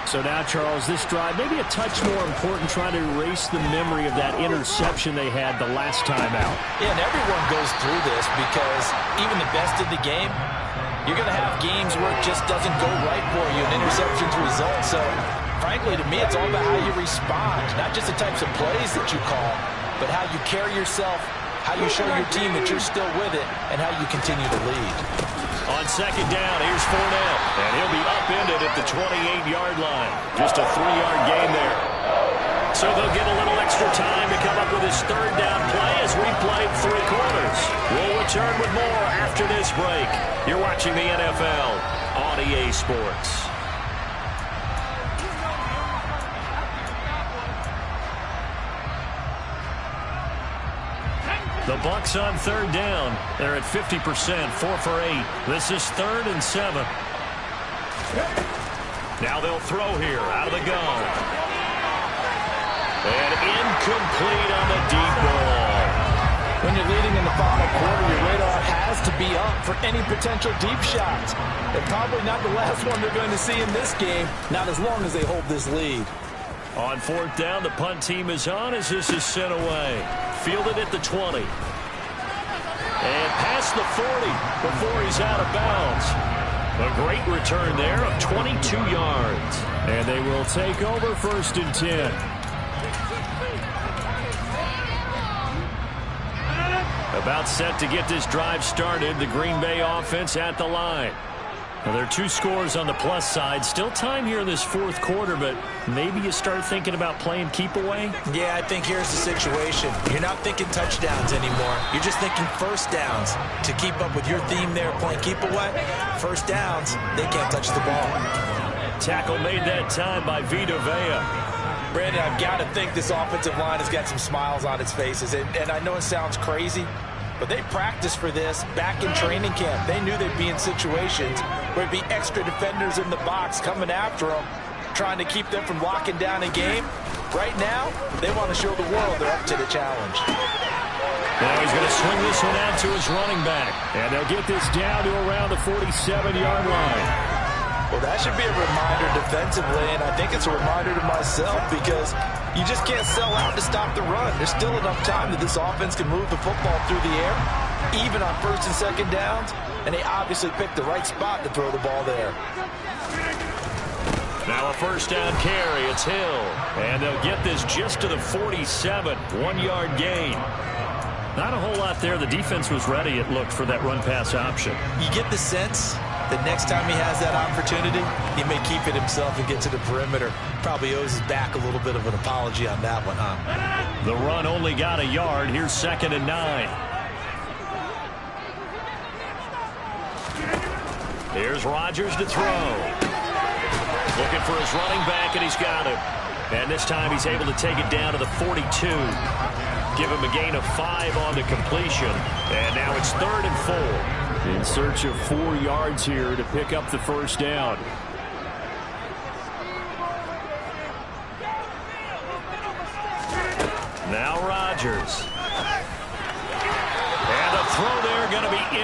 So now, Charles, this drive maybe a touch more important, trying to erase the memory of that interception they had the last time out. Yeah, and everyone goes through this because even the best in the game, you're going to have games where it just doesn't go right for you, and interceptions result. So, frankly, to me, it's all about how you respond, not just the types of plays that you call, but how you carry yourself, how you show your team that you're still with it, and how you continue to lead. On second down, here's Fournette, and he'll be upended at the 28-yard line. Just a 3-yard gain there. So they'll get a little extra time to come up with his third down play as we played 3 quarters. We'll return with more after this break. You're watching the NFL on EA Sports. The Bucs on third down. They're at 50%, 4 for 8. This is 3rd and 7. Now they'll throw here out of the gun. And incomplete on the deep ball. When you're leading in the final quarter, your radar has to be up for any potential deep shots. And probably not the last one they're going to see in this game, not as long as they hold this lead. On 4th down, the punt team is on as this is sent away. Fielded at the 20. And past the 40 before he's out of bounds. A great return there of 22 yards. And they will take over 1st and 10. About set to get this drive started. The Green Bay offense at the line. Well, there are 2 scores on the plus side. Still time here in this 4th quarter, but maybe you start thinking about playing keep away? Yeah, I think here's the situation. You're not thinking touchdowns anymore. You're just thinking first downs. To keep up with your theme there, playing keep away, first downs, they can't touch the ball. Tackle made that time by Vita Vea. Brandon, I've got to think this offensive line has got some smiles on its faces. And I know it sounds crazy, but they practiced for this back in training camp. They knew they'd be in situations where it'd be extra defenders in the box coming after them, trying to keep them from locking down a game. Right now, they want to show the world they're up to the challenge. Now he's going to swing this one out to his running back. And they'll get this down to around the 47-yard line. Well, that should be a reminder defensively, and I think it's a reminder to myself because you just can't sell out to stop the run. There's still enough time that this offense can move the football through the air, even on 1st and 2nd downs, and they obviously picked the right spot to throw the ball there. Now a 1st down carry. It's Hill, and they'll get this just to the 47, 1-yard gain. Not a whole lot there. The defense was ready, it looked, for that run-pass option. You get the sense that next time he has that opportunity, he may keep it himself and get to the perimeter. Probably owes his back a little bit of an apology on that one, huh? The run only got a yard. Here's 2nd and 9. Here's Rodgers to throw. Looking for his running back, and he's got him. And this time he's able to take it down to the 42. Give him a gain of 5 on the completion. And now it's 3rd and 4. In search of 4 yards here to pick up the 1st down. Now Rodgers.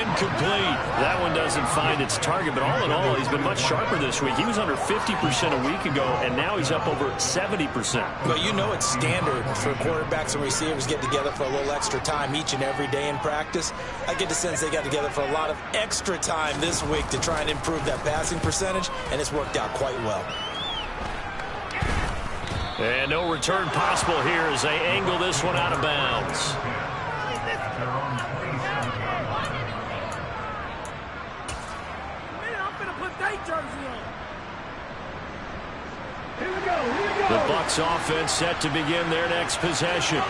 incomplete. That one doesn't find its target, but all in all, he's been much sharper this week. He was under 50% a week ago, and now he's up over 70%. But you know it's standard for quarterbacks and receivers get together for a little extra time each and every day in practice. I get the sense they got together for a lot of extra time this week to try and improve that passing percentage, and it's worked out quite well. And no return possible here as they angle this one out of bounds. The Bucs offense set to begin their next possession.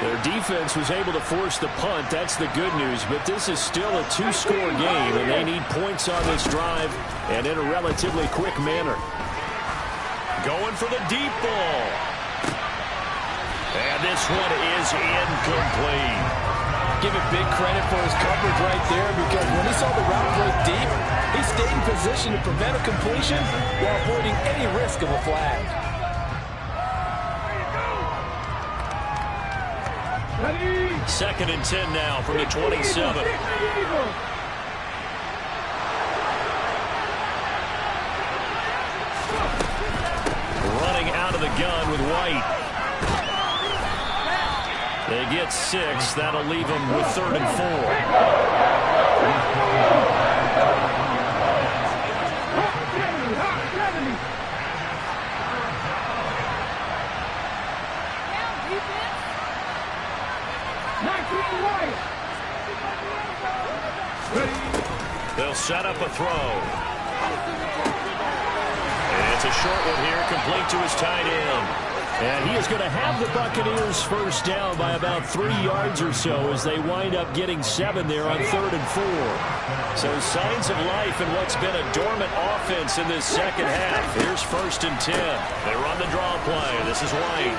Their defense was able to force the punt. That's the good news. But this is still a two-score game, and they need points on this drive and in a relatively quick manner. Going for the deep ball. And this one is incomplete. Give it big credit for his coverage right there, because when he saw the route break deep, he stayed in position to prevent a completion while avoiding any risk of a flag. Second and 10 now from the 27. Running out of the gun with White. They get 6. That'll leave them with 3rd and 4. They'll set up a throw. And it's a short one here, complete to his tight end. And he is going to have the Buccaneers first down by about 3 yards or so as they wind up getting 7 there on 3rd and 4. So signs of life in what's been a dormant offense in this second half. Here's 1st and 10. They run the draw play. This is White.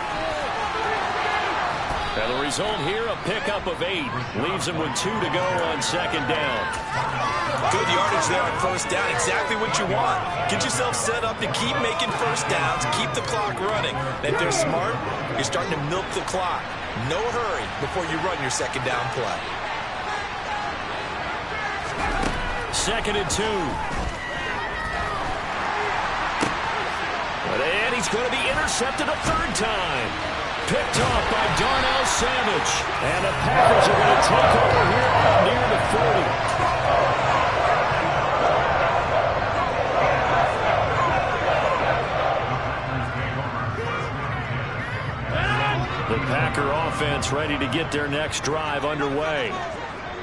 And the result here, a pickup of 8. Leaves them with 2 to go on 2nd down. Good yardage there on 1st down. Exactly what you want. Get yourself set up to keep making 1st downs, keep the clock running. And if they're smart, you're starting to milk the clock. No hurry before you run your 2nd down play. 2nd and 2. And he's going to be intercepted a 3rd time. Picked off by Darnell Savage. And the Packers are going to take over here near the 40. The Packer offense ready to get their next drive underway.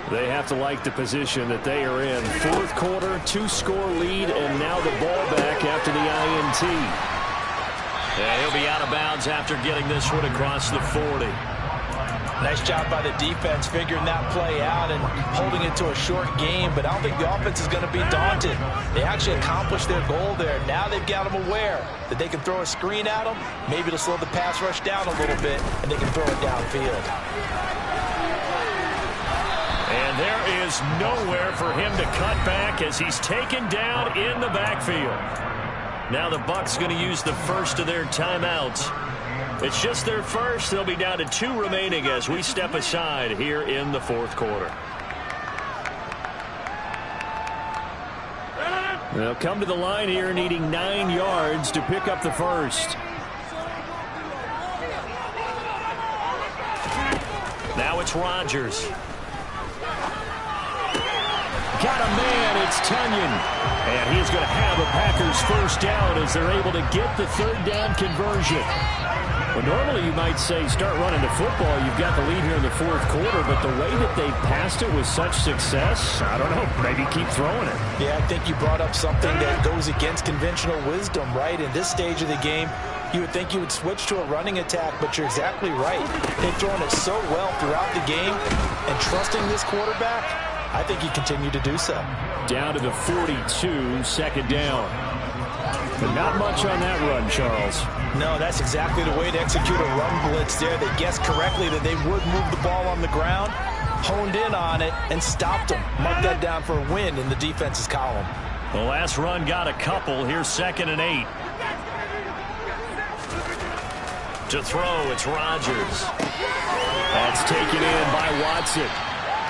They have to like the position that they are in. 4th quarter, 2-score lead, and now the ball back after the INT. And he'll be out of bounds after getting this one across the 40. Nice job by the defense figuring that play out and holding it to a short game, but I don't think the offense is going to be daunted. They actually accomplished their goal there. Now they've got them aware that they can throw a screen at them. Maybe it'll slow the pass rush down a little bit, and they can throw it downfield. And there is nowhere for him to cut back as he's taken down in the backfield. Now the Bucs going to use the first of their timeouts. It's just their first. They'll be down to 2 remaining as we step aside here in the 4th quarter. They'll come to the line here needing 9 yards to pick up the first. Now it's Rodgers. Got a man, it's Tunyon. And he is going to have a Packers first down as they're able to get the 3rd down conversion. Well, normally you might say start running the football. You've got the lead here in the 4th quarter, but the way that they passed it with such success, I don't know, maybe keep throwing it. Yeah, I think you brought up something that goes against conventional wisdom, right? In this stage of the game, you would think you would switch to a running attack, but you're exactly right. They've thrown it so well throughout the game, and trusting this quarterback, I think he continued to do so. Down to the 42, 2nd down. But not much on that run, Charles. No, that's exactly the way to execute a run blitz there. They guessed correctly that they would move the ball on the ground, honed in on it, and stopped them. Mark that down for a win in the defense's column. The last run got a couple. Here's 2nd and 8. To throw, it's Rodgers. That's taken in by Watson.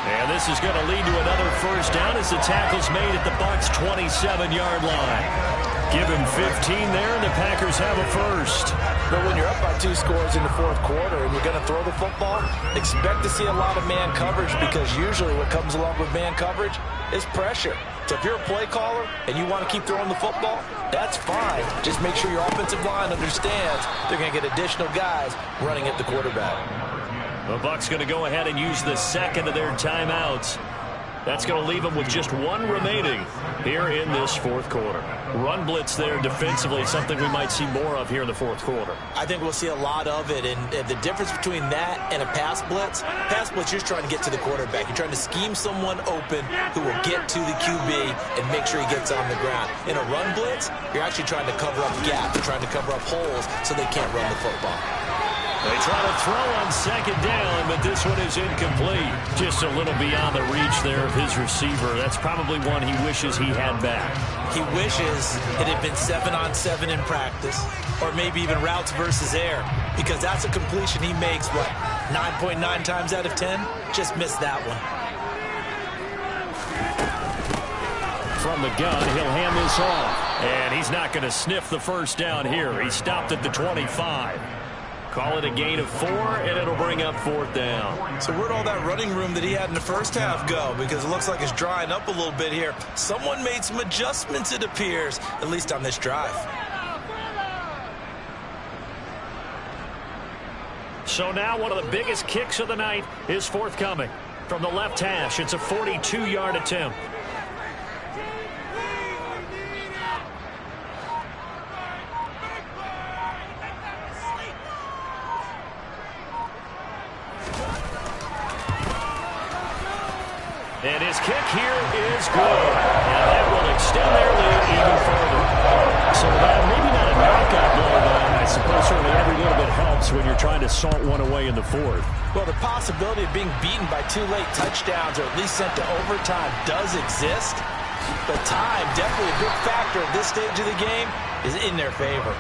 And this is going to lead to another first down as the tackle's made at the Bucs' 27-yard line. Give him 15 there, and the Packers have a first. But when you're up by 2 scores in the fourth quarter and you're going to throw the football, expect to see a lot of man coverage, because usually what comes along with man coverage is pressure. So if you're a play caller and you want to keep throwing the football, that's fine. Just make sure your offensive line understands they're going to get additional guys running at the quarterback. The Bucs going to go ahead and use the second of their timeouts. That's going to leave them with just 1 remaining here in this fourth quarter. Run blitz there defensively, something we might see more of here in the fourth quarter. I think we'll see a lot of it, and the difference between that and a pass blitz, you're just trying to get to the quarterback. You're trying to scheme someone open who will get to the QB and make sure he gets on the ground. In a run blitz, you're actually trying to cover up gaps. You're trying to cover up holes so they can't run the football. They try to throw on second down, but this one is incomplete. Just a little beyond the reach there of his receiver. That's probably one he wishes he had back. He wishes it had been 7-on-7 in practice, or maybe even routes versus air, because that's a completion he makes, 9.9 times out of 10? Just missed that one. From the gun, he'll hand this off. And he's not going to sniff the first down here. He stopped at the 25. Call it a gain of 4, and it'll bring up 4th down. So where'd all that running room that he had in the first half go? Because it looks like it's drying up a little bit here. Someone made some adjustments, it appears, at least on this drive. So now one of the biggest kicks of the night is forthcoming. From the left hash, it's a 42-yard attempt. And his kick here is good. And that will extend their lead even further. So maybe not a knockout blow, but I suppose certainly every little bit helps when you're trying to salt one away in the fourth. Well, the possibility of being beaten by 2 late touchdowns or at least sent to overtime does exist. But time, definitely a big factor at this stage of the game, is in their favor.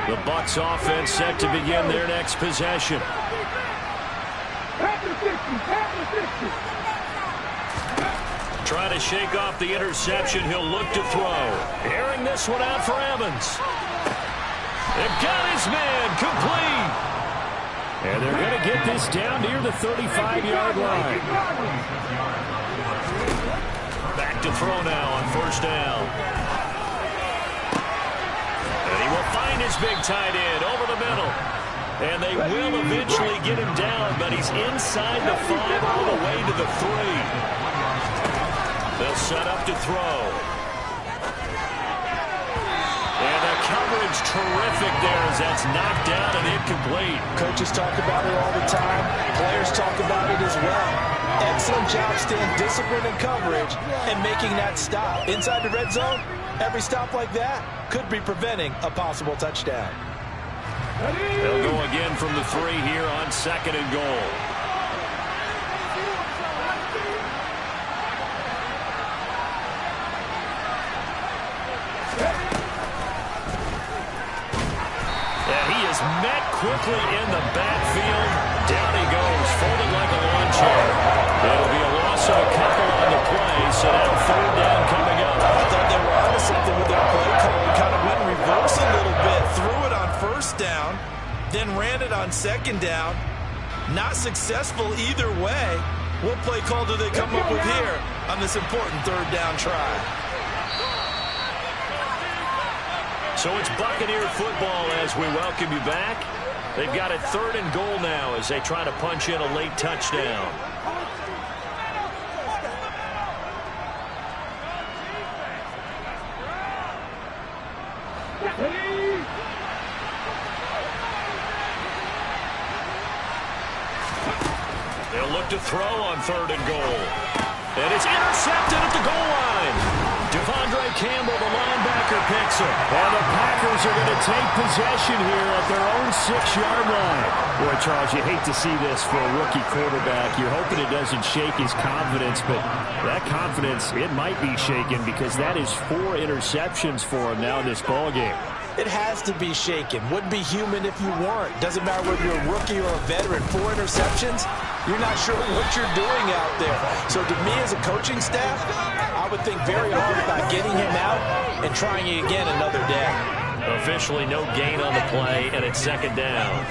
The Bucs offense set to begin their next possession. Trying to shake off the interception. He'll look to throw. Airing this one out for Evans. They've got his man complete. And they're going to get this down near the 35-yard line. Back to throw now on first down. And he will find his big tight end over the middle. And they will eventually get him down, but he's inside the 5 all the way to the 3. They'll set up to throw. And the coverage terrific there as that's knocked down and incomplete. Coaches talk about it all the time. Players talk about it as well. Excellent job staying disciplined in coverage and making that stop. Inside the red zone, every stop like that could be preventing a possible touchdown. They'll go again from the 3 here on 2nd and goal. And he is met quickly in the backfield. Down he goes, folded like a lawn chair. It'll be a loss of a couple on the play, so now 3rd down coming up. I thought they were onto something with their play call. Kind of went in reverse a little bit, threw it on 1st down, then ran it on 2nd down. Not successful either way. What play call do they come up with here on this important 3rd down try? So it's Buccaneer football as we welcome you back. They've got it 3rd and goal now as they try to punch in a late touchdown. They'll look to throw on 3rd and goal. And it's intercepted at the goal line. Devondre Campbell, the linebacker, picks it. And the Packers are going to take possession here at their own 6-yard line. Boy, Charles, you hate to see this for a rookie quarterback. You're hoping it doesn't shake his confidence, but that confidence, it might be shaken because that is 4 interceptions for him now in this ballgame. It has to be shaken. Wouldn't be human if you weren't. Doesn't matter whether you're a rookie or a veteran. 4 interceptions, you're not sure what you're doing out there. So to me as a coaching staff, I would think very hard about getting him out and trying it again another day. Officially no gain on the play, and it's 2nd down.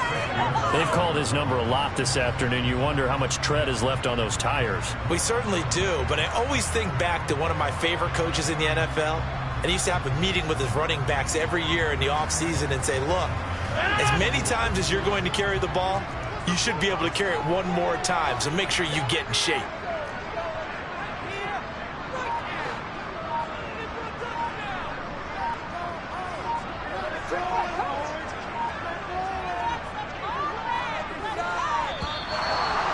They've called his number a lot this afternoon. You wonder how much tread is left on those tires. We certainly do, but I always think back to one of my favorite coaches in the NFL. And he used to have a meeting with his running backs every year in the offseason and say, look, as many times as you're going to carry the ball, you should be able to carry it one more time, so make sure you get in shape.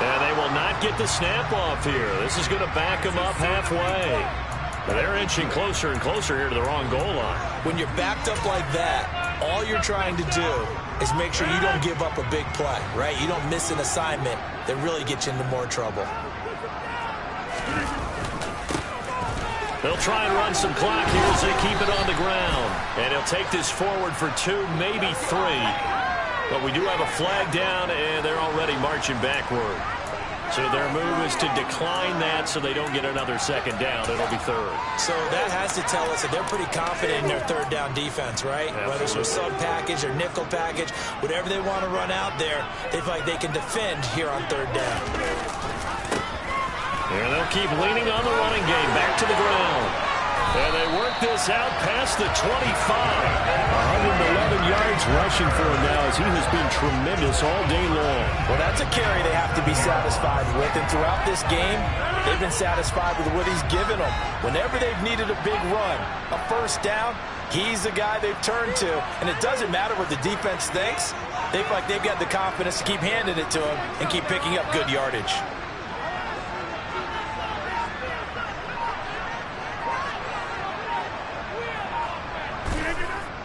And they will not get the snap off here. This is going to back them up halfway. They're inching closer and closer here to the wrong goal line. When you're backed up like that, all you're trying to do is make sure you don't give up a big play, right? You don't miss an assignment that really gets you into more trouble. They'll try and run some clock here as they keep it on the ground. And he'll take this forward for 2, maybe 3. But we do have a flag down, and they're already marching backward. So their move is to decline that so they don't get another 2nd down. It'll be 3rd. So that has to tell us that they're pretty confident in their 3rd down defense, right? Absolutely. Whether it's a sub package or nickel package, whatever they want to run out there, they feel like they can defend here on 3rd down. And they'll keep leaning on the running game. Back to the ground. And they work this out past the 25. 111 yards rushing for him now as he has been tremendous all day long. Well, that's a carry they have to be satisfied with. And throughout this game, they've been satisfied with what he's given them. Whenever they've needed a big run, a 1st down, he's the guy they've turned to. And it doesn't matter what the defense thinks. They feel like they've got the confidence to keep handing it to him and keep picking up good yardage.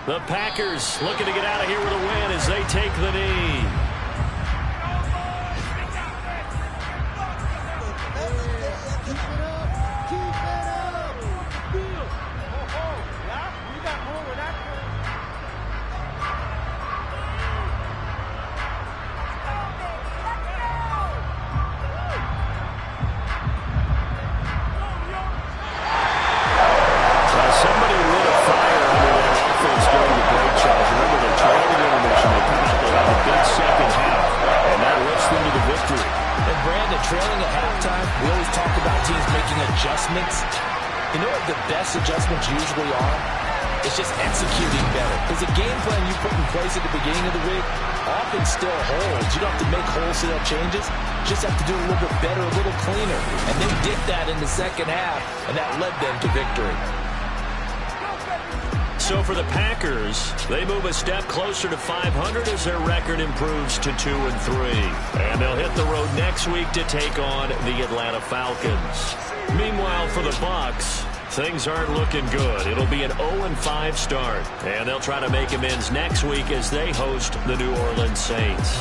The Packers looking to get out of here with a win as they take the knee. Adjustments usually are. It's just executing better. Because the game plan you put in place at the beginning of the week often still holds. You don't have to make wholesale changes. You just have to do it a little bit better, a little cleaner. And they did that in the 2nd half, and that led them to victory. So for the Packers, they move a step closer to 500 as their record improves to 2-3. And they'll hit the road next week to take on the Atlanta Falcons. Meanwhile, for the Bucs, things aren't looking good. It'll be an 0-5 start. And they'll try to make amends next week as they host the New Orleans Saints.